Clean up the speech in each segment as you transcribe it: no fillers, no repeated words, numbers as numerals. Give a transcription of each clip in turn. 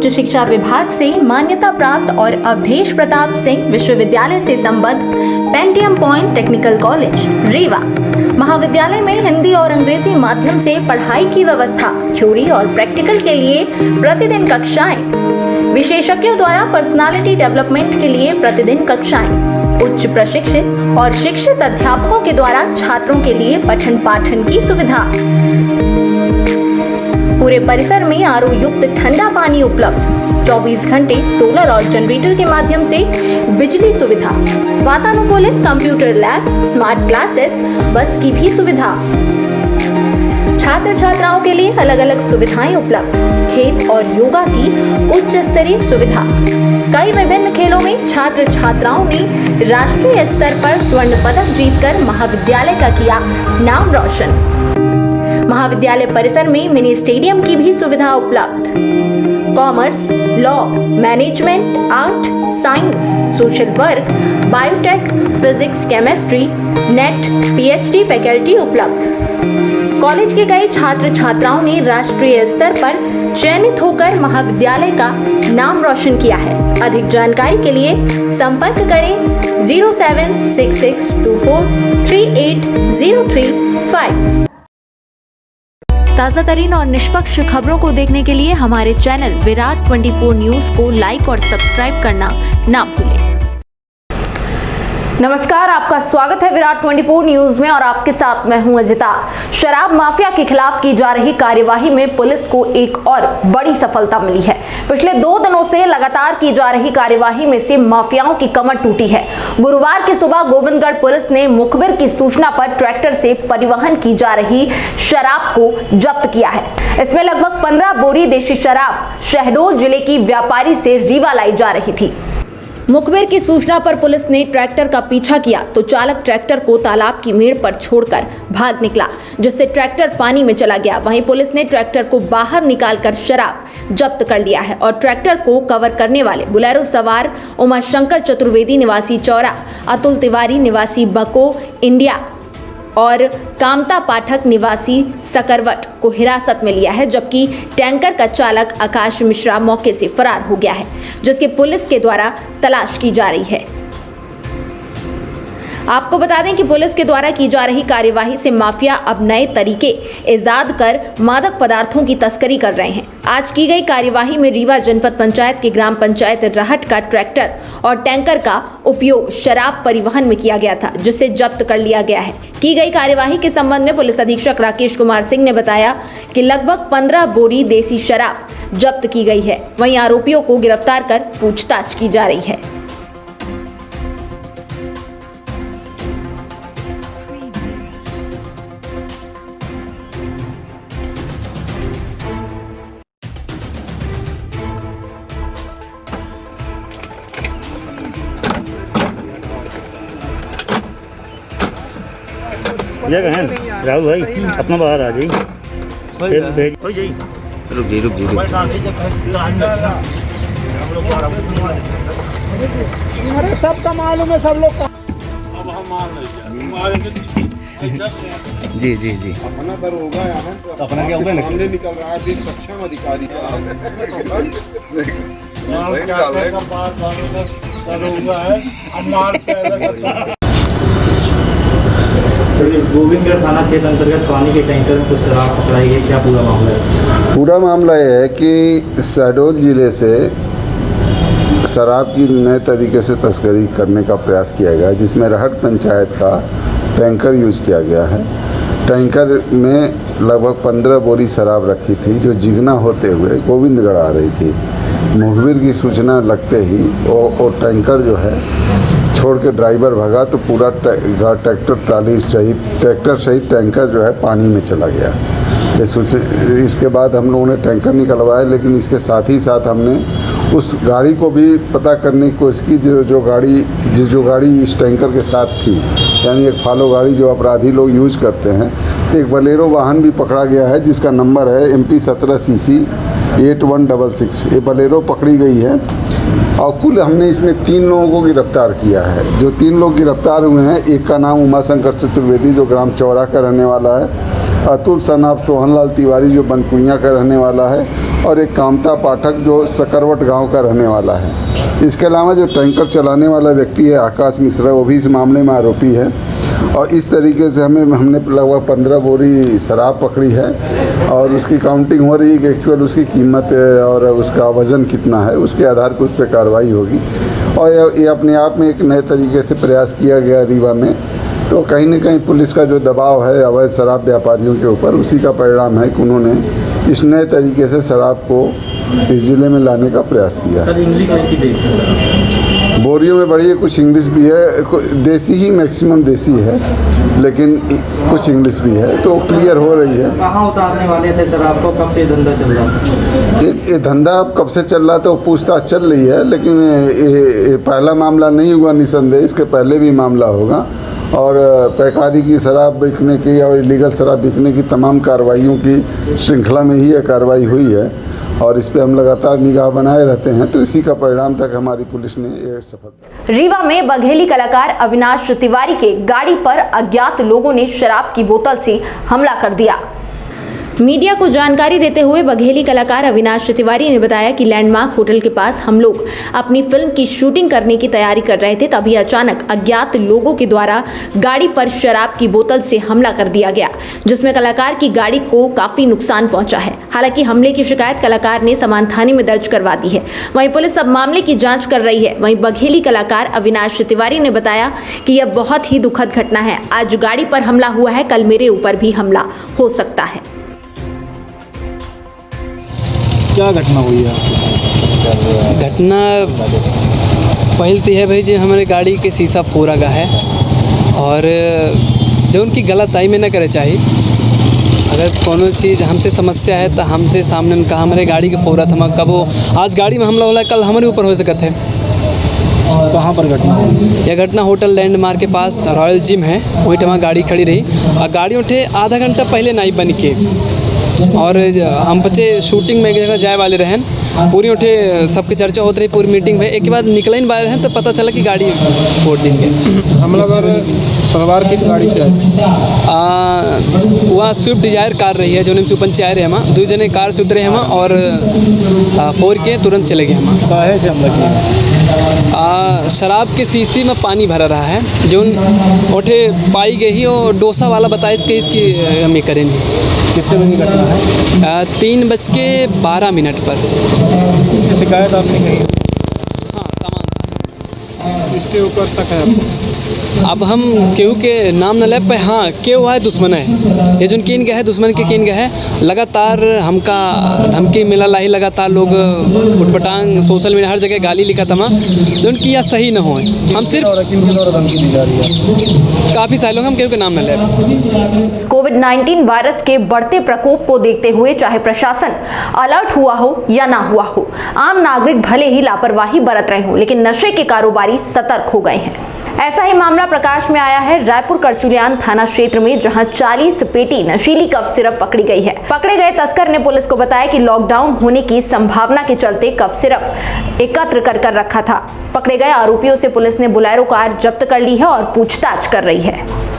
उच्च शिक्षा विभाग से मान्यता प्राप्त और अवधेश प्रताप सिंह विश्वविद्यालय से संबद्ध Pentium point technical college Rewa महाविद्यालय में हिंदी और अंग्रेजी माध्यम से पढ़ाई की व्यवस्था, थ्योरी और प्रैक्टिकल के लिए प्रतिदिन कक्षाएं, विशेषज्ञों द्वारा पर्सनालिटी डेवलपमेंट के लिए प्रतिदिन कक्षाएं, उच्च प्रशिक्षित और शिक्षित अध्यापकों के द्वारा छात्रों के लिए पठन पाठन की सुविधा, पूरे परिसर में आरओ युक्त ठंडा पानी उपलब्ध, 24 घंटे सोलर और जनरेटर के माध्यम से बिजली सुविधा, वातानुकूलित कंप्यूटर लैब, स्मार्ट क्लासेस, बस की भी सुविधा, छात्र छात्राओं के लिए अलग अलग सुविधाएं उपलब्ध, खेल और योगा की उच्च स्तरीय सुविधा। कई विभिन्न खेलों में छात्र छात्राओं ने राष्ट्रीय स्तर पर स्वर्ण पदक जीतकर महाविद्यालय का किया नाम रोशन। महाविद्यालय परिसर में मिनी स्टेडियम की भी सुविधा उपलब्ध। Commerce, law, management, art, science, social work, biotech, physics, chemistry, net, PhD faculty उपलब्ध। कॉलेज के कई छात्र छात्राओं ने राष्ट्रीय स्तर पर चयनित होकर महाविद्यालय का नाम रोशन किया है। अधिक जानकारी के लिए संपर्क करें 07664243803 ताज़ा तरीन और निष्पक्ष खबरों को देखने के लिए हमारे चैनल विराट 24 न्यूज को लाइक और सब्सक्राइब करना ना भूलें। नमस्कार, आपका स्वागत है विराट 24 न्यूज में और आपके साथ मैं हूं अजिता। शराब माफिया के खिलाफ की जा रही कार्यवाही में पुलिस को एक और बड़ी सफलता मिली है। पिछले 2 दिनों से लगातार की जा रही कार्यवाही में से माफियाओं की कमर टूटी है। गुरुवार की सुबह गोविंदगढ़ पुलिस ने मुखबिर की सूचना पर ट्रैक्टर से परिवहन की जा रही शराब को जब्त किया है। इसमें लगभग 15 बोरी देशी शराब शहडोल जिले की व्यापारी से रीवा लाई जा रही थी। मुखबिर की सूचना पर पुलिस ने ट्रैक्टर का पीछा किया तो चालक ट्रैक्टर को तालाब की मेड़ पर छोड़कर भाग निकला, जिससे ट्रैक्टर पानी में चला गया। वहीं पुलिस ने ट्रैक्टर को बाहर निकालकर शराब जब्त कर लिया है और ट्रैक्टर को कवर करने वाले बुलेरो सवार उमाशंकर चतुर्वेदी निवासी चौरा, अतुल तिवारी निवासी बको इंडिया और कामता पाठक निवासी सकरवट को हिरासत में लिया है, जबकि टैंकर का चालक आकाश मिश्रा मौके से फरार हो गया है, जिसकी पुलिस के द्वारा तलाश की जा रही है। आपको बता दें कि पुलिस के द्वारा की जा रही कार्यवाही से माफिया अब नए तरीके इजाद कर मादक पदार्थों की तस्करी कर रहे हैं। आज की गई कार्यवाही में रीवा जनपद पंचायत की ग्राम पंचायत रहट का ट्रैक्टर और टैंकर का उपयोग शराब परिवहन में किया गया था, जिसे जब्त कर लिया गया है। की गई कार्यवाही के संबंध में पुलिस अधीक्षक राकेश कुमार सिंह ने बताया कि लगभग 15 बोरी देसी शराब जब्त की गई है। वहीं आरोपियों को गिरफ्तार कर पूछताछ की जा रही है। जगह है राहुल भाई, अपना बाहर आ जाइए, फिर भेज रुक जी सबका मालूम है, सब लोग जी अपना दर होगा यहाँ, अपना क्या होगा, सामने निकल रहा है एक सक्षम अधिकारी गोविंदगढ़ थाना क्षेत्र अंतर्गत पानी के टैंकर में कुछ शराब पकड़ाई गई, क्या पूरा मामला है? पूरा मामला यह है कि शहडोल जिले से शराब की नए तरीके से तस्करी करने का प्रयास किया गया, जिसमें रहट पंचायत का टैंकर यूज किया गया है। टैंकर में लगभग 15 बोरी शराब रखी थी, जो जिगना होते हुए गोविंदगढ़ आ रही थी। मुखबिर की सूचना लगते ही वो टैंकर जो है छोड़ के ड्राइवर भगा तो पूरा ट्रैक्टर ट्राली सहित टैंकर जो है पानी में चला गया। इसके बाद हम लोगों ने टैंकर निकलवाया, लेकिन इसके साथ ही साथ हमने उस गाड़ी को भी पता करने की कोशिश की जो गाड़ी इस टैंकर के साथ थी, यानी एक फॉलो गाड़ी जो अपराधी लोग यूज करते हैं। तो एक बलेरो वाहन भी पकड़ा गया है, जिसका नंबर है MP 17CC 8166। ये बलेरो पकड़ी गई है और कुल हमने इसमें 3 लोगों को गिरफ्तार किया है। जो 3 लोग गिरफ्तार हुए हैं, एक का नाम उमाशंकर चतुर्वेदी जो ग्राम चौरा का रहने वाला है, अतुल सनाब सोहनलाल तिवारी जो बनकुइयाँ का रहने वाला है, और एक कामता पाठक जो सकरवट गांव का रहने वाला है। इसके अलावा जो टैंकर चलाने वाला व्यक्ति है आकाश मिश्रा, वो भी इस मामले में आरोपी है। और इस तरीके से हमने लगभग 15 बोरी शराब पकड़ी है और उसकी काउंटिंग हो रही है कि एक्चुअल उसकी कीमत और उसका वज़न कितना है, उसके आधार पर उस पर कार्रवाई होगी। और ये अपने आप में एक नए तरीके से प्रयास किया गया रीवा में। तो कहीं न कहीं पुलिस का जो दबाव है अवैध शराब व्यापारियों के ऊपर, उसी का परिणाम है कि उन्होंने इस नए तरीके से शराब को इस ज़िले में लाने का प्रयास किया। सर इंग्लिश है कि देसी? बोरियों में बड़ी है, कुछ इंग्लिश भी है, देसी ही मैक्सिमम देसी है, लेकिन कुछ इंग्लिश भी है, तो क्लियर हो रही है। कहाँ उतारने वाले थे सर? आपको कब से धंधा चल रहा था? ये धंधा अब कब से चल रहा था, पूछताछ चल रही है, लेकिन ये पहला मामला नहीं हुआ निसंदेह, इसके पहले भी मामला होगा। और पैकारी की शराब बिकने की और इलीगल शराब बिकने की तमाम कार्रवाइयों की श्रृंखला में ही यह कार्रवाई हुई है और इस पे हम लगातार निगाह बनाए रहते हैं। तो इसी का परिणाम तक हमारी पुलिस ने ये सफलता। रीवा में बघेली कलाकार अविनाश तिवारी के गाड़ी पर अज्ञात लोगों ने शराब की बोतल से हमला कर दिया। मीडिया को जानकारी देते हुए बघेली कलाकार अविनाश तिवारी ने बताया कि लैंडमार्क होटल के पास हम लोग अपनी फिल्म की शूटिंग करने की तैयारी कर रहे थे, तभी अचानक अज्ञात लोगों के द्वारा गाड़ी पर शराब की बोतल से हमला कर दिया गया, जिसमें कलाकार की गाड़ी को काफी नुकसान पहुंचा है। हालांकि हमले की शिकायत कलाकार ने समान थाने में दर्ज करवा दी है। वहीं पुलिस अब मामले की जाँच कर रही है। वहीं बघेली कलाकार अविनाश तिवारी ने बताया कि यह बहुत ही दुखद घटना है। आज गाड़ी पर हमला हुआ है, कल मेरे ऊपर भी हमला हो सकता है। क्या घटना हुई है आपके साथ? घटना पहल तो है भाई, जो हमारे गाड़ी के शीशा फोड़ा गया है और जो उनकी गलत आई में न करे चाहिए। अगर कोनो चीज़ हमसे समस्या है तो हमसे सामने में कहा हमारे गाड़ी के फोड़ा था, कब वो आज गाड़ी में हमला होला, कल हमारे ऊपर हो सकता है। कहाँ पर घटना हुई? यह घटना होटल लैंडमार्क के पास रॉयल जिम है, वही वहाँ गाड़ी खड़ी रही और गाड़ी उठे आधा घंटा पहले नहीं बन के, और हम बच्चे शूटिंग में एक जगह जाए वाले रहन, पूरी उठे सबकी चर्चा होती रही, पूरी मीटिंग में एक के बाद निकल ही वाले रहन तो पता चला कि गाड़ी फोड़ देंगे। हमलावर सवार किस गाड़ी से आए थे? वहाँ स्विफ्ट डिजायर कार रही है, जो हम सुपन से आए रहे हम, 2 जने कार से उतरे हम और फोड़ के तुरंत चले गए हम। काहे से हमला किया? शराब के शीशी में पानी भरा रहा है, जो उठे पाई गई और डोसा वाला बताए कि इसकी हम ये करेंगे। कितने बजे की घटना है? 3:12 पर। इसकी शिकायत आपने की? हाँ, सामान इसके ऊपर तक है आपको? अब हम केहू के नाम न ले पे, हाँ केहू है दुश्मन है, ये जो किन गया है दुश्मन के किन गया है। लगातार हमका धमकी मिला ला ही, लगातार लोग उठपटांग सोशल मीडिया हर जगह गाली लिखा था, जो उनकी यह सही न हो। हम सिर्फ किनके द्वारा धमकी दी जा रही है? काफ़ी सारे लोग, हम केहू के नाम न ले। कोविड-19 वायरस के बढ़ते प्रकोप को देखते हुए चाहे प्रशासन अलर्ट हुआ हो या ना हुआ हो, आम नागरिक भले ही लापरवाही बरत रहे हो, लेकिन नशे के कारोबारी सतर्क हो गए हैं। ऐसा ही मामला प्रकाश में आया है रायपुर करचुलियान थाना क्षेत्र में, जहां 40 पेटी नशीली कफ सिरप पकड़ी गई है। पकड़े गए तस्कर ने पुलिस को बताया कि लॉकडाउन होने की संभावना के चलते कफ सिरप एकत्र कर रखा था। पकड़े गए आरोपियों से पुलिस ने बोलेरो कार जब्त कर ली है और पूछताछ कर रही है।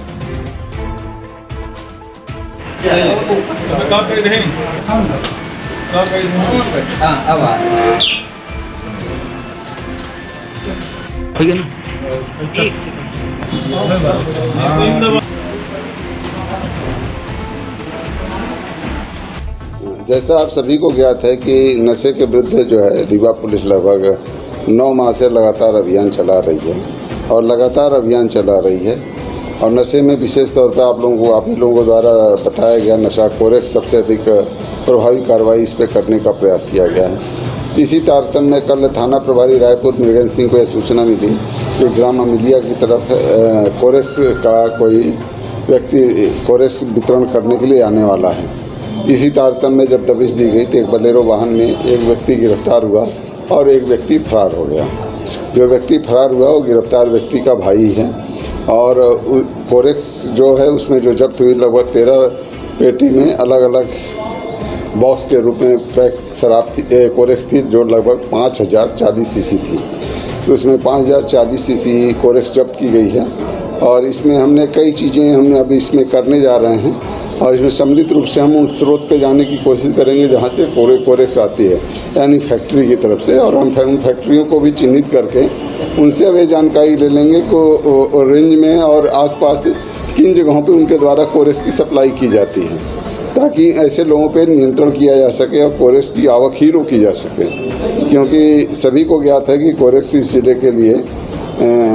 जैसा आप सभी को ज्ञात है कि नशे के विरुद्ध जो है रीवा पुलिस लगभग 9 माह से लगातार अभियान चला रही है और लगातार अभियान चला रही है। और नशे में विशेष तौर पर आप ही लोगों द्वारा बताया गया नशा कोरेक्स सबसे अधिक प्रभावी कार्रवाई इस पर करने का प्रयास किया गया है। इसी तारतम्य में कल थाना प्रभारी रायपुर मृगेंद्र सिंह को यह सूचना मिली कि ग्राम अमिलिया की तरफ कोरेक्स का कोई व्यक्ति कोरेक्स वितरण करने के लिए आने वाला है। इसी तारतम्य में जब दबिश दी गई तो एक बोलेरो वाहन में एक व्यक्ति गिरफ्तार हुआ और एक व्यक्ति फरार हो गया। जो व्यक्ति फरार हुआ वो गिरफ्तार व्यक्ति का भाई है और कोरेक्स जो है उसमें जो जब्त हुई लगभग 13 पेटी में अलग अलग बॉक्स के रूप में पैक शराब कोरेक्स थी, जो लगभग 5040 सीसी थी। तो उसमें 5040 सीसी कोरेक्स जब्त की गई है और इसमें हमने कई चीज़ें हमने अभी इसमें करने जा रहे हैं और इसमें सम्मिलित रूप से हम उस स्रोत पे जाने की कोशिश करेंगे जहाँ से कोरेक्स आती है, यानी फैक्ट्री की तरफ से, और हम उन फैक्ट्रियों को भी चिन्हित करके उनसे अब ये जानकारी ले लेंगे को रेंज में और आसपास किन जगहों पे उनके द्वारा कोरेक्स की सप्लाई की जाती है, ताकि ऐसे लोगों पे नियंत्रण किया जा सके और कोरेक्स की आवक ही रोकी जा सके। क्योंकि सभी को ज्ञात है कि कोरेक्स इस जिले के लिए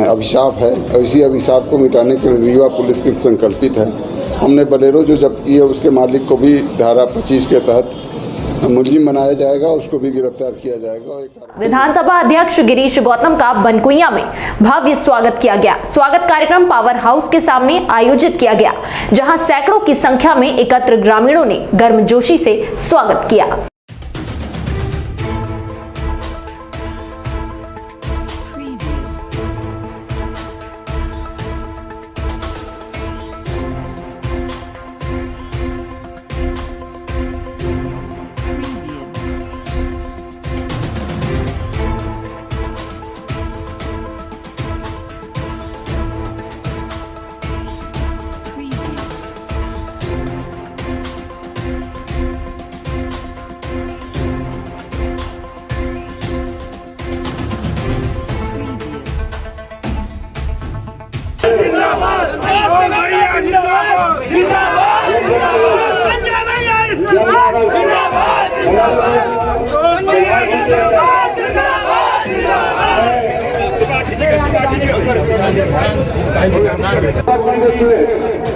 अभिशाप है, और इसी अभिशाप को मिटाने के लिए रीवा पुलिस की संकल्पित है। हमने बलेरो जो जब्त की है उसके मालिक को भी धारा 25 के तहत मुलजिम बनाया जाएगा, उसको भी गिरफ्तार किया जाएगा। विधानसभा अध्यक्ष गिरीश गौतम का बनकुइया में भव्य स्वागत किया गया। स्वागत कार्यक्रम पावर हाउस के सामने आयोजित किया गया, जहां सैकड़ों की संख्या में एकत्र ग्रामीणों ने गर्मजोशी से स्वागत किया।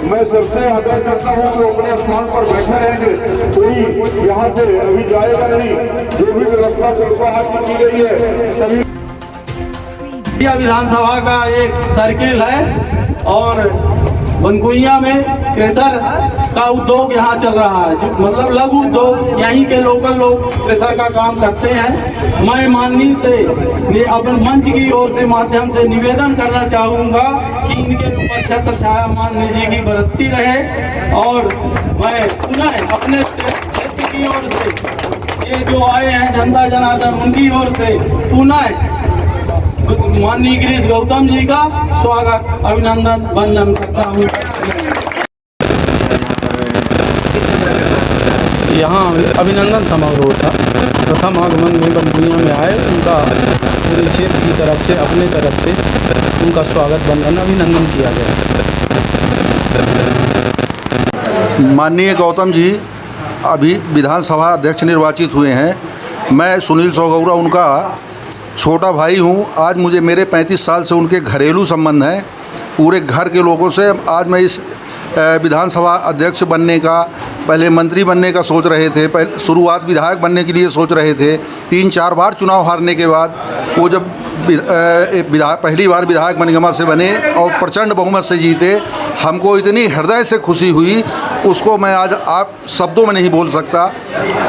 मैं सबसे आग्रह करता हूँ कि अपने स्थान पर बैठे रहेंगे, कोई यहाँ से अभी जाएगा नहीं। जो भी व्यवस्था आज की गई है सभी विधानसभा का एक सर्किल है और बनकुइया में क्रेशर का उद्योग यहाँ चल रहा है, मतलब लघु उद्योग, यहीं के लोकल लोग क्रेशर का काम करते हैं। मैं माननीय से अपने मंच की ओर से माध्यम से निवेदन करना चाहूँगा कि इनके ऊपर छत्र छाया माननीय जी की बरसती रहे, और मैं पुनः अपने क्षेत्र की ओर से ये जो आए हैं जनता जनार्दन उनकी ओर से पुनः माननीय गिरीश गौतम जी का स्वागत अभिनंदन वंदन करता हूँ। यहाँ अभिनंदन समारोह था। प्रथम आगमन में बनकुइया में आए, उनका पूरे क्षेत्र की तरफ से, अपने तरफ से उनका स्वागत वंदन अभिनंदन किया गया। माननीय गौतम जी अभी विधानसभा अध्यक्ष निर्वाचित हुए हैं। मैं सुनील सौगौरा उनका छोटा भाई हूँ। आज मुझे मेरे 35 साल से उनके घरेलू संबंध हैं पूरे घर के लोगों से। आज मैं इस विधानसभा अध्यक्ष बनने का, पहले मंत्री बनने का सोच रहे थे, शुरुआत विधायक बनने के लिए सोच रहे थे। 3-4 बार चुनाव हारने के बाद वो जब पहली बार विधायक बनगमा से बने और प्रचंड बहुमत से जीते, हमको इतनी हृदय से खुशी हुई, उसको मैं आज आप शब्दों में नहीं बोल सकता।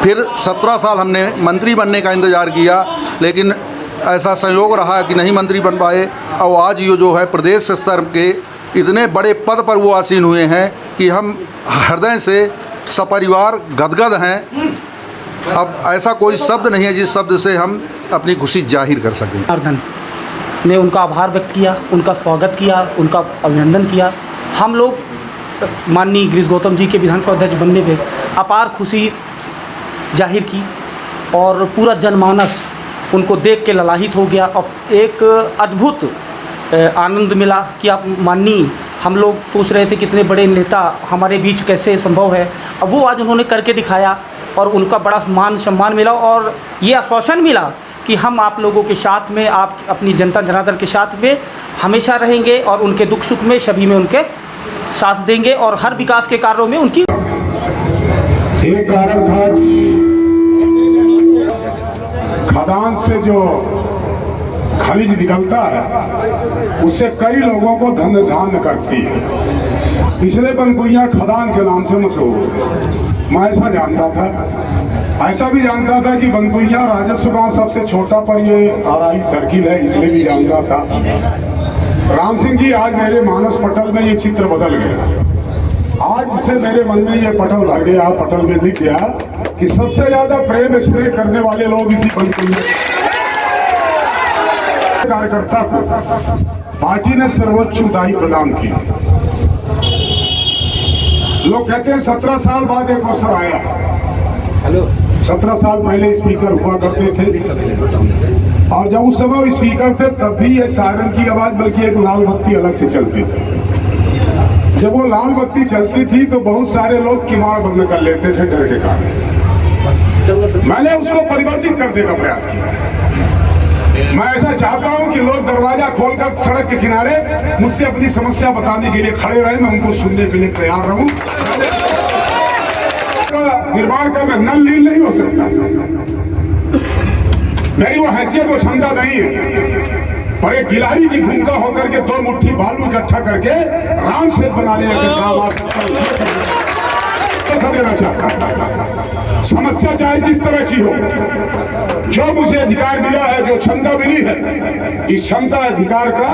फिर 17 साल हमने मंत्री बनने का इंतज़ार किया, लेकिन ऐसा संयोग रहा कि नहीं मंत्री बन पाए, और आज ये जो है प्रदेश स्तर के इतने बड़े पद पर वो आसीन हुए हैं कि हम हृदय से सपरिवार गदगद हैं। अब ऐसा कोई शब्द नहीं है जिस शब्द से हम अपनी खुशी जाहिर कर सकें। जनार्दन ने उनका आभार व्यक्त किया, उनका स्वागत किया, उनका अभिनंदन किया। हम लोग माननीय गिरीश गौतम जी के विधानसभा अध्यक्ष बनने पे अपार खुशी जाहिर की, और पूरा जनमानस उनको देख के ललाहित हो गया। और एक अद्भुत आनंद मिला कि आप माननीय, हम लोग सोच रहे थे कितने बड़े नेता हमारे बीच कैसे संभव है, अब वो आज उन्होंने करके दिखाया, और उनका बड़ा मान सम्मान मिला, और ये आश्वासन मिला कि हम आप लोगों के साथ में, आप अपनी जनता जनार्दन के साथ में हमेशा रहेंगे, और उनके दुख सुख में सभी में उनके साथ देंगे, और हर विकास के कार्यों में उनकी। एक कारण था खदान से जो खनिज निकलता है उससे कई लोगों को धन्य करती है। पिछले बनकुइया खदान के नाम से मशहूर। मैं ऐसा जानता था, ऐसा भी जानता था कि बनकुइया राजस्व गांव सबसे छोटा पर ये आरआई सर्किल है, इसलिए भी जानता था। राम सिंह जी, आज मेरे मानस पटल में ये चित्र बदल गया। आज से मेरे मन में ये पटल भर गया, पटल में दिख गया कि सबसे ज्यादा प्रेम स्नेह करने वाले लोग इसी बनकुइया कार्यकर्ता को पार्टी ने सर्वोच्च उदाई प्रदान की। लोग कहते हैं 17 साल बाद एक अवसर आया। 17 साल पहले स्पीकर हुआ करते थे, और जब उस समय स्पीकर थे तब भी ये सायरन की आवाज, बल्कि एक लाल बत्ती अलग से चलती थी। जब वो लाल बत्ती चलती थी तो बहुत सारे लोग किवाड़ बंद कर लेते थे डर के कारण। मैंने उसको परिवर्तित करने का प्रयास किया। मैं ऐसा चाहता हूं कि लोग दरवाजा खोलकर सड़क के किनारे मुझसे अपनी समस्या बताने के लिए खड़े रहे, मैं उनको सुनने के लिए तैयार रहूं। निर्माण का मैं नल लील नहीं हो सकता, मेरी वो हैसियत और क्षमता नहीं है, पर एक गिलहरी की भूमिका होकर के 2 मुट्ठी बालू इकट्ठा करके राम सेतु बनाने के काम आ सकता देना चाहता। समस्या चाहे किस तरह की हो, जो मुझे अधिकार मिला है, जो क्षमता मिली है, इस क्षमता अधिकार का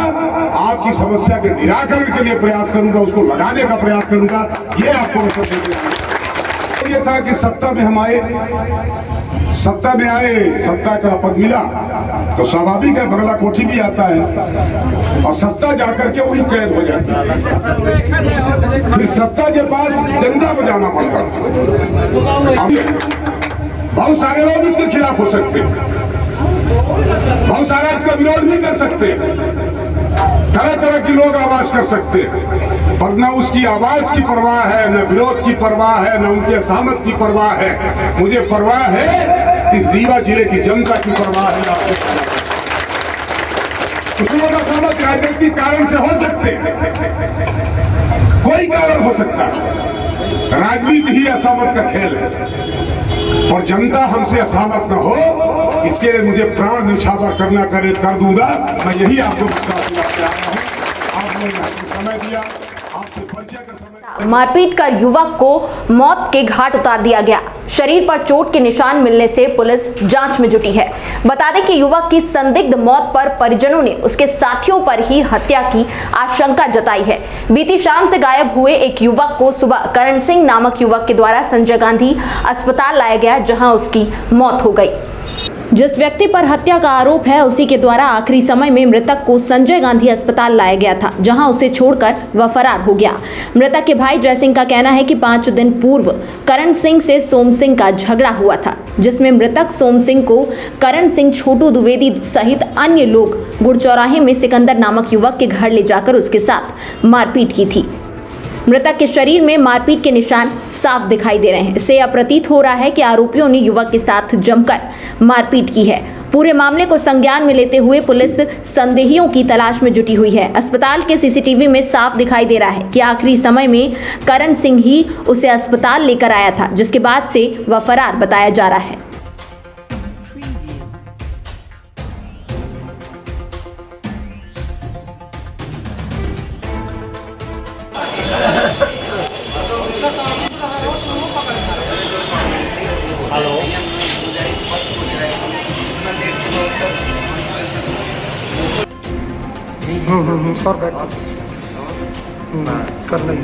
आपकी समस्या के निराकरण के लिए प्रयास करूंगा, उसको लगाने का प्रयास करूंगा। ये आपको ये था कि सत्ता में हम आए, सत्ता में आए, सत्ता का पद मिला तो स्वाभाविक है बंगला कोठी भी आता है, और सत्ता जाकर के वही कैद हो जाती है। फिर सत्ता के पास जनता को जाना पड़ता है। बहुत सारे लोग इसके खिलाफ हो सकते हैं, बहुत सारा इसका विरोध भी कर सकते हैं, तरह तरह के लोग आवाज कर सकते हैं, पर न उसकी आवाज की परवाह है, न विरोध की परवाह है, न उनके सहमत की परवाह है। मुझे परवाह है इस रीवा जिले की जनता की परवाह है। कुछ लोग असहमत राजनीतिक कारण से हो सकते हैं, कोई कारण हो सकता है, राजनीति ही असहमत का खेल है, और जनता हमसे असहमत न हो इसके लिए मुझे प्राण न्यौछावर करना कर दूंगा। मैं यही आपको विश्वास दिलाता हूं। आपने समय दिया, आपसे परिचय का समय। मारपीट कर युवक को मौत के घाट उतार दिया गया। शरीर पर चोट के निशान मिलने से पुलिस जांच में जुटी है। बता दें कि युवक की संदिग्ध मौत पर परिजनों ने उसके साथियों पर ही हत्या की आशंका जताई है। बीती शाम से गायब हुए एक युवक को सुबह करण सिंह नामक युवक के द्वारा संजय गांधी अस्पताल लाया गया, जहां उसकी मौत हो गई। जिस व्यक्ति पर हत्या का आरोप है उसी के द्वारा आखिरी समय में मृतक को संजय गांधी अस्पताल लाया गया था, जहां उसे छोड़कर वह फरार हो गया। मृतक के भाई जय सिंह का कहना है कि 5 दिन पूर्व करण सिंह से सोम सिंह का झगड़ा हुआ था, जिसमें मृतक सोम सिंह को करण सिंह, छोटू द्विवेदी सहित अन्य लोग गुड़चौराहे में सिकंदर नामक युवक के घर ले जाकर उसके साथ मारपीट की थी। मृतक के शरीर में मारपीट के निशान साफ दिखाई दे रहे हैं। इससे यह प्रतीत हो रहा है कि आरोपियों ने युवक के साथ जमकर मारपीट की है। पूरे मामले को संज्ञान में लेते हुए पुलिस संदेहियों की तलाश में जुटी हुई है। अस्पताल के सीसीटीवी में साफ दिखाई दे रहा है कि आखिरी समय में करण सिंह ही उसे अस्पताल लेकर आया था, जिसके बाद से वह फरार बताया जा रहा है। और बैठ कर नहीं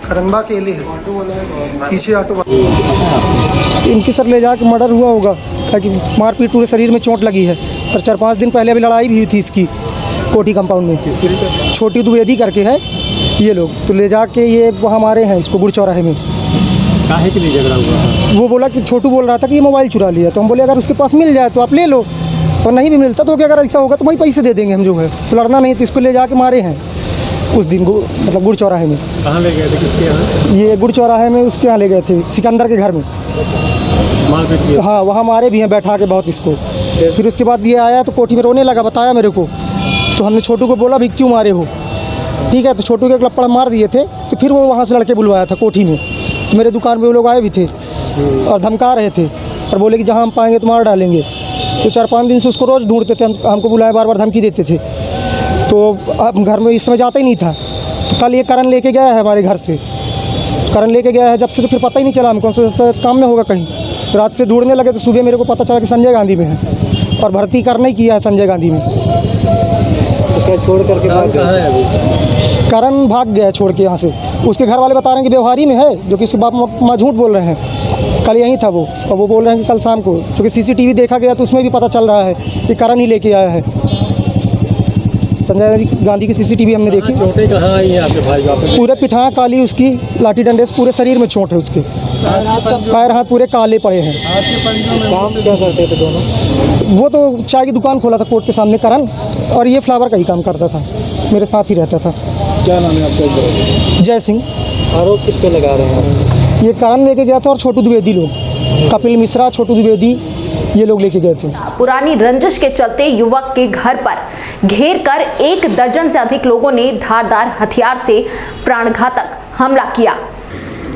करंबा के लिए पीछे ऑटो इनकी सर ले जाके मर्डर हुआ होगा, ताकि मारपीट पूरे शरीर में चोट लगी है। और 4-5 दिन पहले अभी लड़ाई भी हुई थी इसकी कोठी कंपाउंड में। छोटी द्विवेदी करके है ये लोग, तो ले जाके ये वहाँ मारे हैं इसको गुड़चौराहे में। काहे के लिए झगड़ा हुआ? वो बोला कि छोटू बोल रहा था कि ये मोबाइल चुरा लिया, तो हम बोले अगर उसके पास मिल जाए तो आप ले लो, और नहीं भी मिलता तो अगर ऐसा होगा तो वही पैसे दे देंगे हम जो है। तो लड़ना नहीं, तो इसको ले जाके मारे हैं उस दिन मतलब गुड़चौराहे में। कहाँ ले गए थे, किसके यहाँ? ये गुड़चौराहे में उसके यहाँ ले गए थे, सिकंदर के घर में। मारपीट? हाँ, वहाँ मारे भी हैं बैठा के बहुत इसको। फिर उसके बाद ये आया तो कोठी में रोने लगा, बताया मेरे को। तो हमने छोटू को बोला भी क्यों मारे हो, ठीक है। तो छोटू के एक लपड़ मार दिए थे, तो फिर वो वहाँ से लड़के बुलवाया था कोठी में। तो मेरे दुकान पे वो लोग आए भी थे और धमका रहे थे, और बोले कि जहाँ हम पाएंगे तो मार डालेंगे। तो 4-5 दिन से उसको रोज़ ढूंढते थे, हमको बुलाए, बार बार धमकी देते थे। तो अब घर में इस समय जाता ही नहीं था। तो कल ये करण लेके गया है हमारे घर से, करण लेके गया है जब से, तो फिर पता ही नहीं चला हमको, काम में होगा कहीं। तो रात से ढूंढने लगे तो सुबह मेरे को पता चला कि संजय गांधी में है, और भर्ती करना ही किया है संजय गांधी में। तो छोड़ करके भाग गया? करण भाग गया छोड़ के यहाँ से। उसके घर वाले बता रहे हैं कि व्यवहारी में है, जो कि उसके बाप माँ झूठ बोल रहे हैं। कल यहीं था वो, और वो बोल रहे हैं कि कल शाम को, क्योंकि सीसीटीवी देखा गया तो उसमें भी पता चल रहा है कि करण ही लेके आया है। संजय गांधी की सीसीटीवी हमने देखी। चोटें कहाँ आई हैं आपके भाई को? पूरे पिठां काली उसकी, लाठी डंडे से पूरे शरीर में चोट है उसके, पैर हाथ पूरे काले पड़े हैं। काम क्या करते थे दोनों? वो तो चाय की दुकान खोला था कोर्ट के सामने करण, और ये फ्लावर का ही काम करता था, मेरे साथ ही रहता था। क्या नाम है आपका? जय सिंह। आरोप किस पे लगा रहे हैं? ये करण लेके गया था और छोटू द्विवेदी लोग, कपिल मिश्रा, छोटू द्विवेदी, ये लोग लेके गए थे। पुरानी रंजिश के चलते युवक के घर पर घेर कर 1 दर्जन से अधिक लोगों ने धारदार हथियार से प्राणघातक हमला किया,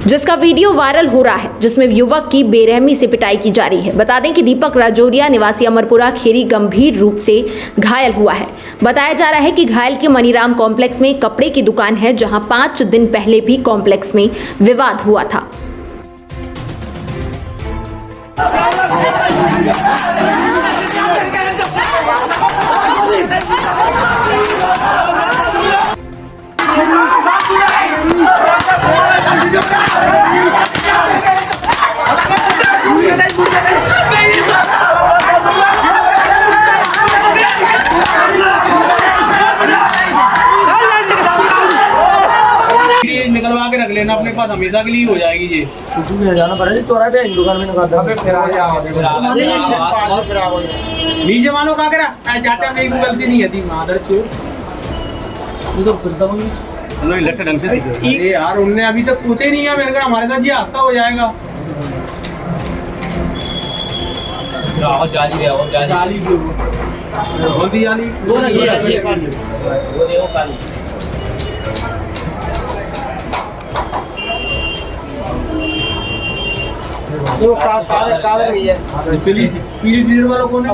जिसका वीडियो वायरल हो रहा है, जिसमें युवक की बेरहमी से पिटाई की जा रही है। बता दें कि दीपक राजौरिया निवासी अमरपुरा खेरी गंभीर रूप से घायल हुआ है। बताया जा रहा है कि घायल के मनीराम कॉम्प्लेक्स में कपड़े की दुकान है, जहां 5 दिन पहले भी कॉम्प्लेक्स में विवाद हुआ था। निकलवा के रख लेना अपने पास, हमेशा के लिए हो जाएगी ये। जाना पड़ेगा चौराहे पे दुकान में नीचे मानो का करा जाते हैं, नहीं गलती नहीं है मादर चोर। लट्टे ढंग से अरे यार उनने अभी तक पूछे नहीं है मेरे को, हमारे साथ ये हादसा हो जाएगा। जाली कादर भैया पीली वालों को ना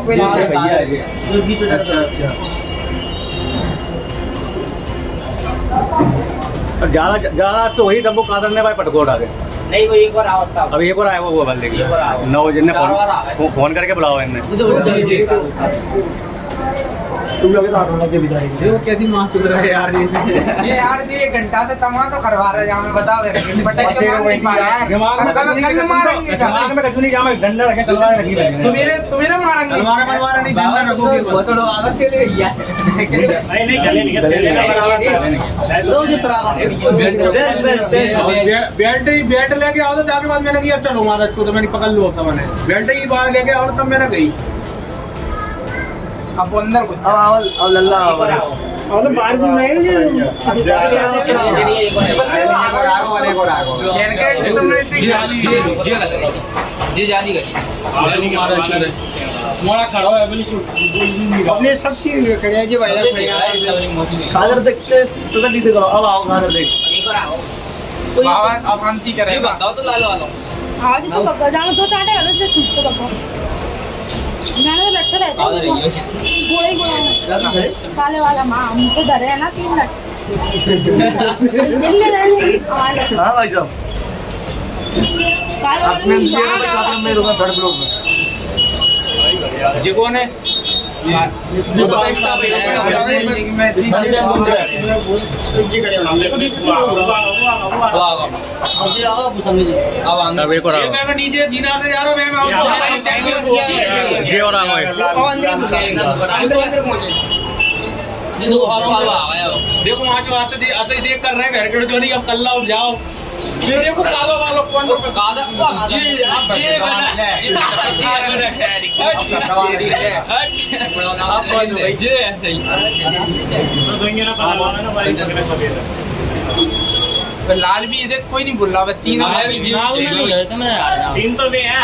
ज्यादा तो वही तब वो कादर ने भाई पटकोट आ गए। नहीं वो एक बार आओ था, अभी एक बार आया वो बंदे की 9 बजे ने फोन करके बुलाओ इन्हें। तुम लोग देखो कैसी मां चुद रहा है यार ये यार ये 1 घंटा से तमाम तो करवा रहा है, यहां में बताओ पटक के दिमाग में दिमाग में कहीं जाम डंडा रखे तलवार रखी है, तुम्हें मारेंगे तलवार नहीं डंडा रखोगे वो तो आवाज से ले गया नहीं चलेंगे बेल्ट लेके आओ तो जाके बाद मैंने किया चलो मारा तो मैंने पकड़ लो, अब मैंने बेल्ट ही बाहर लेके आओ तब मैंने गई। अब अंदर कुछ अब लल्ला और तो बाहर भी नहीं जी जाली गई मोड़ा खड़ा है बिल्कुल अपने सब चीज खड़े जी भाई सागर देखते तो नहीं देखो। अब आओ सागर देख एक बार आओ कोई अब शांति करे जी बताओ तो लालो वालो आज तो पक्का जानो 2 चाटे वाले से छूट तो पक्का मैंने तो बैठा रहता गोले गोला काले वाला मां हमको डरे है ना 3 मिनट हां भाई साहब काले वाला में रुका थर्ड ब्लॉक में जी कौन है नीचे जीना से यार देखो वहाँ जो आते देख कर रहे बैरिकेड जो नहीं, अब कल्ला उठ जाओ मेरे को कालो वालों कौन लाल भी इधर कोई नहीं बोल रहा, 3 तो भी हैं।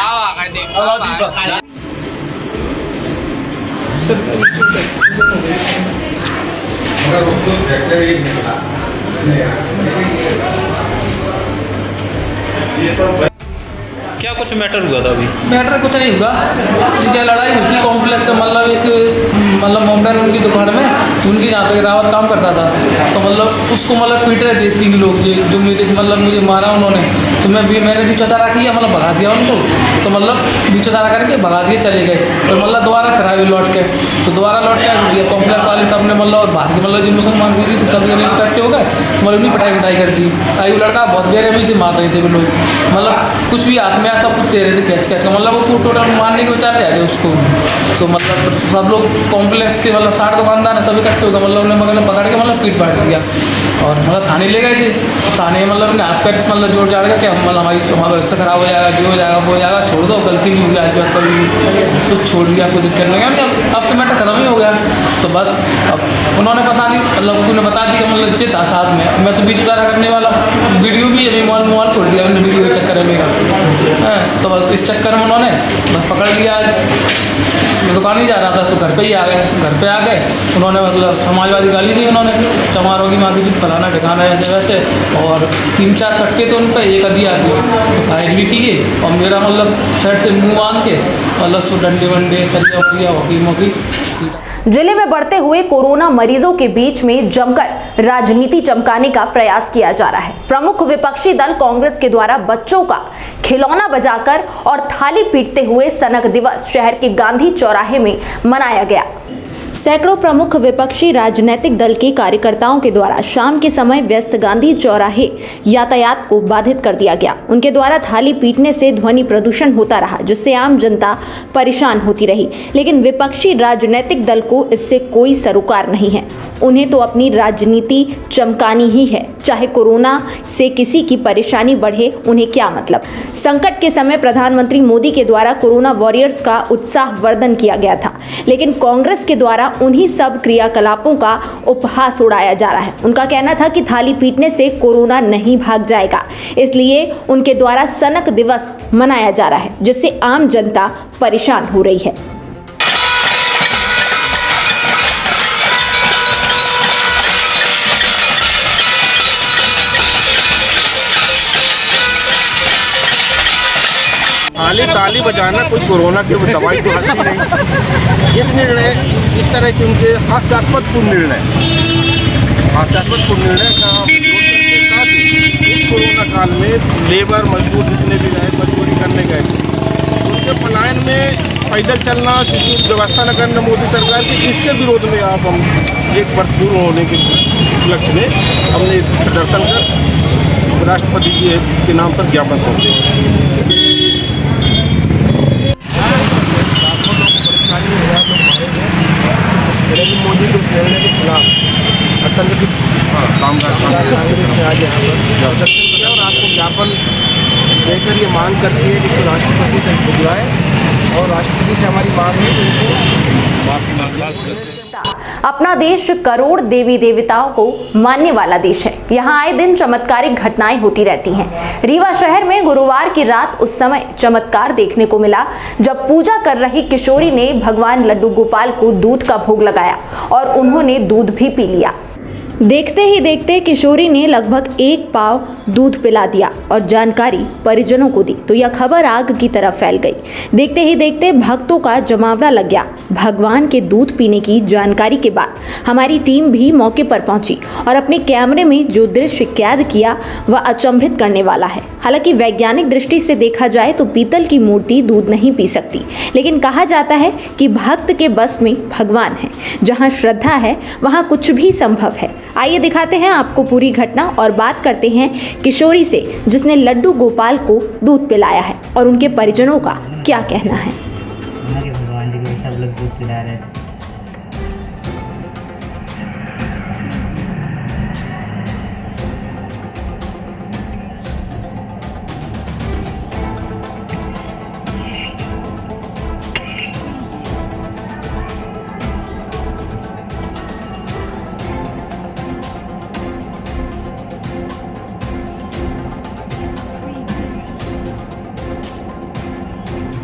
क्या कुछ मैटर हुआ था अभी? मैटर कुछ नहीं हुआ, ठीक है, लड़ाई हुई थी कॉम्प्लेक्स मतलब एक मतलब मोमडन उनकी दुकान में, उनकी जहाँ यहाँ पे रावत काम करता था, तो मतलब उसको मतलब पीट रहे थे 3 लोग जो मेरे से मतलब मुझे मारा उन्होंने, तो मैंने भी चौचारा किया, मतलब भगा दिया उनको, तो मतलब भी चौचारा करके भगा दिए, चले गए। और मतलब दोबारा फिर आए लौट के, तो दोबारा लौट के ये कॉम्प्लेक्स वाले सब ने मतलब बाहर के मतलब जो मुसलमान भी थे सब इकट्ठे हो गए, तो मतलब उन्हीं पिटाई कर दी। आई वो लड़का बहुत बेरहमी से मार रहे थे वो लोग, मतलब कुछ भी हाथ में ऐसा कुछ दे रहे थे कैच कैच का, मतलब वो टोटल मारने के विचार से आए थे उसको। तो मतलब सब लोग कॉम्प्लेक्स के मतलब 60 दुकानदार सब इकट्ठे हो गए, मतलब उन्हें मतलब पकड़ के मतलब पीट पाट दिया और मतलब थाने ले गए थे। थाने मतलब हाथ पैर मतलब जोड़ जाड़ के मतलब हमारा व्यवस्था खराब हो जाएगा, जो हो जाएगा वो हो जाएगा, छोड़ दो, गलती नहीं हुई आज बात कभी तो छोड़ दिया, कोई दिक्कत नहीं है, अब तो मैटर खत्म ही हो गया। तो बस अब उन्होंने पता नहीं मतलब उन्होंने बता दी कि मतलब ये था साथ में, मैं तो बीच उतारा करने वाला, वीडियो भी अभी मोबाइल खोल दिया मैंने वीडियो के चक्कर में मेरा, तो बस इस चक्कर में उन्होंने बस पकड़ लिया। आज मैं दुकान ही जा रहा था तो घर पे ही आ गए, घर पे आ गए उन्होंने मतलब समाजवादी गाली दी, उन्होंने चमारों की माँ की चुप फलाना ठिकाना ऐसे वैसे, और 3-4 कट्टे तो उन पर एक अधिया थे, तो फायर भी किए और मेरा मतलब शर्ट से मुँह बांध के मतलब सो डंडे वंडे सरिया वरिया हॉकी मॉकी। जिले में बढ़ते हुए कोरोना मरीजों के बीच में जमकर राजनीति चमकाने का प्रयास किया जा रहा है। प्रमुख विपक्षी दल कांग्रेस के द्वारा बच्चों का खिलौना बजाकर और थाली पीटते हुए सनक दिवस शहर के गांधी चौराहे में मनाया गया। सैकड़ों प्रमुख विपक्षी राजनीतिक दल के कार्यकर्ताओं के द्वारा शाम के समय व्यस्त गांधी चौराहे यातायात को बाधित कर दिया गया। उनके द्वारा थाली पीटने से ध्वनि प्रदूषण होता रहा, जिससे आम जनता परेशान होती रही। लेकिन विपक्षी राजनीतिक दल को इससे कोई सरोकार नहीं है, उन्हें तो अपनी राजनीति चमकानी ही है, चाहे कोरोना से किसी की परेशानी बढ़े उन्हें क्या मतलब। संकट के समय प्रधानमंत्री मोदी के द्वारा कोरोना वॉरियर्स का उत्साहवर्धन किया गया था, लेकिन कांग्रेस के द्वारा उन्हीं सब क्रियाकलापों का उपहास उड़ाया जा रहा है। उनका कहना था कि थाली पीटने से कोरोना नहीं भाग जाएगा, इसलिए उनके द्वारा सनक दिवस मनाया जा रहा है, जिससे आम जनता परेशान हो रही है। ताली बजाना कोई कोरोना की दवाई तो है नहीं। इस निर्णय इस तरह के उनके हास्यास्पदपूर्ण निर्णय का के साथ ही इस कोरोना काल में लेबर मजदूर जितने भी रहे मजदूरी करने गए उनके पलायन में पैदल चलना, जिसकी व्यवस्था न करना मोदी सरकार की, इसके विरोध में आप हम 1 वर्ष पूर्ण होने के उपलक्ष्य में हमने प्रदर्शन कर राष्ट्रपति जी के नाम पर ज्ञापन सौंपे। मोदी के उस निर्णय के खिलाफ असंगठित कामगार कांग्रेस ने आज यहाँ पर प्रदर्शन किया और आपको ज्ञापन देकर ये मांग करती है कि इसको राष्ट्रपति तक भिजवाए और राष्ट्रपति से हमारी मांग है कि उनको माफी। अपना देश करोड़ देवी देवताओं को मानने वाला देश है। यहाँ आए दिन चमत्कारिक घटनाएं होती रहती हैं। रीवा शहर में गुरुवार की रात उस समय चमत्कार देखने को मिला जब पूजा कर रही किशोरी ने भगवान लड्डू गोपाल को दूध का भोग लगाया और उन्होंने दूध भी पी लिया। देखते ही देखते किशोरी ने लगभग 1 पाव दूध पिला दिया और जानकारी परिजनों को दी तो यह खबर आग की तरह फैल गई। देखते ही देखते भक्तों का जमावड़ा लग गया। भगवान के दूध पीने की जानकारी के बाद हमारी टीम भी मौके पर पहुंची और अपने कैमरे में जो दृश्य कैद किया वह अचंभित करने वाला है। हालांकि वैज्ञानिक दृष्टि से देखा जाए तो पीतल की मूर्ति दूध नहीं पी सकती, लेकिन कहा जाता है कि भक्त के बस में भगवान है। जहां श्रद्धा है वहां कुछ भी संभव है। आइए दिखाते हैं आपको पूरी घटना और बात करते हैं किशोरी से जिसने लड्डू गोपाल को दूध पिलाया है और उनके परिजनों का क्या कहना है। भगवान जी को सब लोग दूध पिला रहे थे।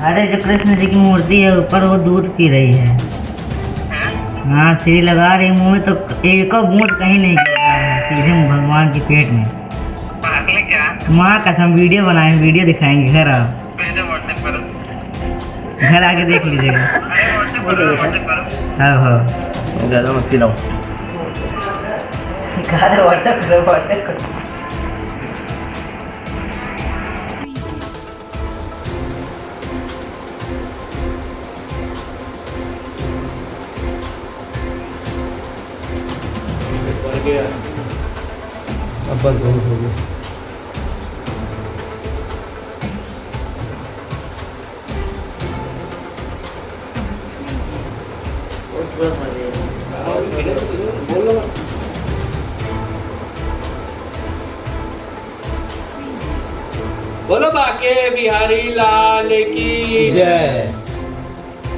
अरे जो कृष्ण जी की मूर्ति है ऊपर वो दूध पी रही है। हाँ सीढ़ी लगा रही मुंह में तो एक बूंद कहीं नहीं गिरा है, सीधे भगवान के पेट में। माँ कसम वीडियो बनाए, वीडियो दिखाएंगे। घर आओ, घर आके देख लीजिएगा। हाँ हाँ ज़्यादा मत पिलाओ। व्हाट्सएप करो। अब बस बहुत हो गया। बोलो बाके बिहारी लाल की जय।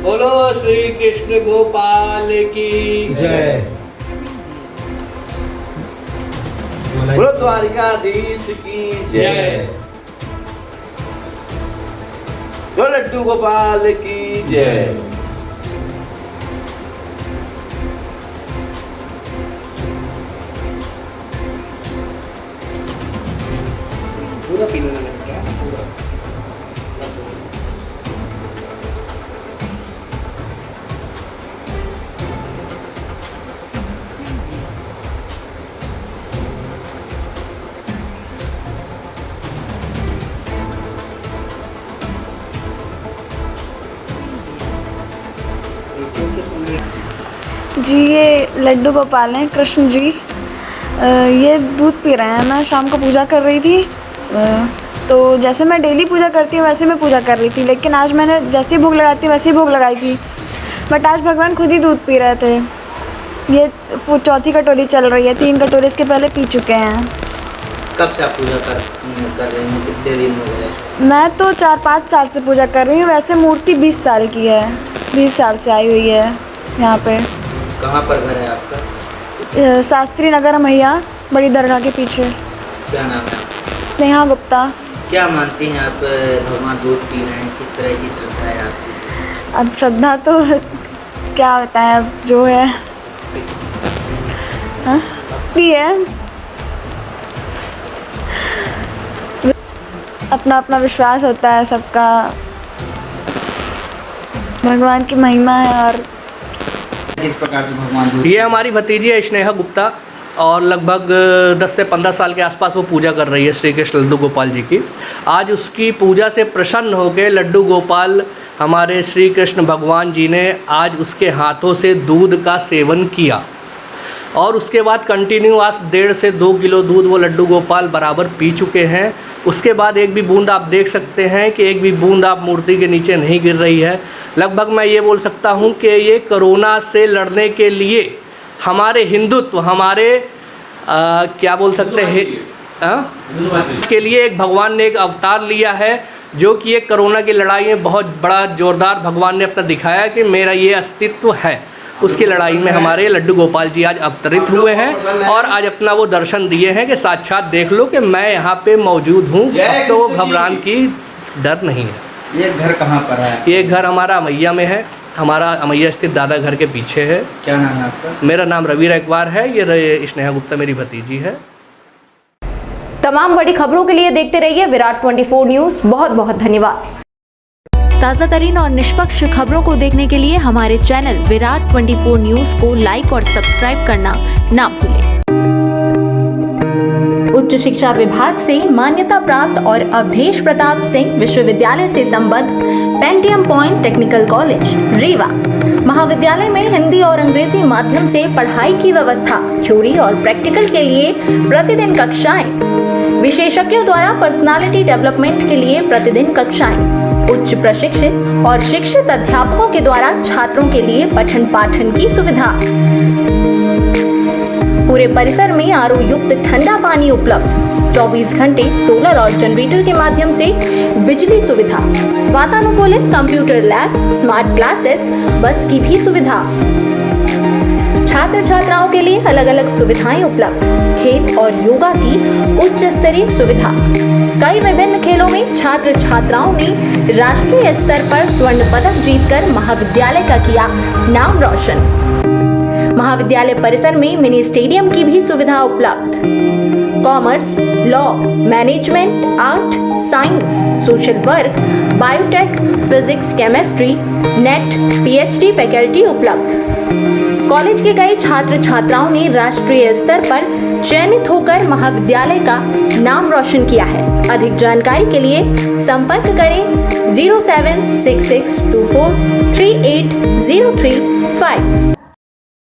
बोलो श्री कृष्ण गोपाल की जय। बोलो द्वारिकाधीश की जय। बोलो लड्डू गोपाल की जय। पूरा पीने लग गया पूरा। जी ये लड्डू गोपाल हैं, कृष्ण जी। ये दूध पी रहे हैं। मैं शाम को पूजा कर रही थी, तो जैसे मैं डेली पूजा करती हूँ वैसे मैं पूजा कर रही थी, लेकिन आज मैंने जैसे ही भोग लगाती हूँ वैसे ही भोग लगाई थी। बट आज भगवान खुद ही दूध पी रहे थे। ये चौथी कटोरी चल रही है, 3 कटोरी इसके पहले पी चुके हैं। कब से आप पूजा कर रही हैं? कितने दिन हो गए? मैं तो 4-5 साल से पूजा कर रही हूँ। वैसे मूर्ति 20 साल की है, 20 साल से आई हुई है यहाँ पे। कहाँ पर घर है आपका? शास्त्री नगर मैया, बड़ी दरगाह के पीछे। क्या नाम है? स्नेहा गुप्ता। क्या मानती हैं आप? भगवान दूध पी रहे हैं, किस तरह की श्रद्धा है आपकी? अब श्रद्धा तो क्या बताएं, अब जो है भक्ति है। अपना अपना विश्वास होता है सबका। भगवान की महिमा है। और किस प्रकार से भगवान ये हमारी भतीजी है स्नेहा गुप्ता, और लगभग 10 से 15 साल के आसपास वो पूजा कर रही है श्री कृष्ण लड्डू गोपाल जी की। आज उसकी पूजा से प्रसन्न होकर लड्डू गोपाल हमारे श्री कृष्ण भगवान जी ने आज उसके हाथों से दूध का सेवन किया, और उसके बाद कंटिन्यू आज 1.5 से 2 किलो दूध वो लड्डू गोपाल बराबर पी चुके हैं। उसके बाद एक भी बूंद आप देख सकते हैं कि एक भी बूंद आप मूर्ति के नीचे नहीं गिर रही है। लगभग मैं ये बोल सकता हूँ कि ये कोरोना से लड़ने के लिए हमारे हिंदुत्व, हमारे क्या बोल सकते हैं, इसके लिए एक भगवान ने एक अवतार लिया है, जो कि ये कोरोना की लड़ाई में बहुत बड़ा जोरदार भगवान ने अपना दिखाया कि मेरा ये अस्तित्व है। उसकी लड़ाई में हमारे लड्डू गोपाल जी आज अवतरित हुए हैं, और आज अपना वो दर्शन दिए हैं कि साक्षात देख लो कि मैं यहाँ पे मौजूद हूँ। अब तो घबराने की डर नहीं है। ये घर कहाँ पर है? ये घर हमारा अमैया में है। हमारा अमैया स्थित दादा घर के पीछे है। क्या नाम है आपका? मेरा नाम रवि रैकवार है। ये स्नेहा गुप्ता मेरी भतीजी है। तमाम बड़ी खबरों के लिए देखते रहिए विराट 24 न्यूज़। बहुत बहुत धन्यवाद। ताज़ा तरीन और निष्पक्ष खबरों को देखने के लिए हमारे चैनल विराट 24 न्यूज़ को लाइक और सब्सक्राइब करना ना भूलें। उच्च शिक्षा विभाग से मान्यता प्राप्त और अवधेश प्रताप सिंह विश्वविद्यालय से संबद्ध Pentium point technical college Rewa महाविद्यालय में हिंदी और अंग्रेजी माध्यम से पढ़ाई की व्यवस्था, थ्योरी और प्रैक्टिकल के लिए प्रतिदिन कक्षाएं, विशेषज्ञों द्वारा पर्सनालिटी डेवलपमेंट के लिए प्रतिदिन कक्षाएं, उच्च प्रशिक्षित और शिक्षित अध्यापकों के द्वारा छात्रों के लिए पठन पाठन की सुविधा, पूरे परिसर में आरओ युक्त ठंडा पानी उपलब्ध, 24 घंटे सोलर और जनरेटर के माध्यम से बिजली सुविधा, वातानुकूलित कंप्यूटर लैब, स्मार्ट क्लासेस, बस की भी सुविधा, छात्र छात्राओं के लिए अलग अलग सुविधाएं उपलब्ध, खेल और योगा की उच्च स्तरीय सुविधा। कई विभिन्न खेलों में छात्र छात्राओं ने राष्ट्रीय स्तर पर स्वर्ण पदक जीतकर महाविद्यालय का किया नाम रोशन। महाविद्यालय परिसर में मिनी स्टेडियम की भी सुविधा उपलब्ध। Commerce, law, management, art, science, social work, biotech, physics, chemistry, net, PhD faculty उपलब्ध। कॉलेज के कई छात्र छात्राओं ने राष्ट्रीय स्तर पर चयनित होकर महाविद्यालय का नाम रोशन किया है। अधिक जानकारी के लिए संपर्क करें 07662438035।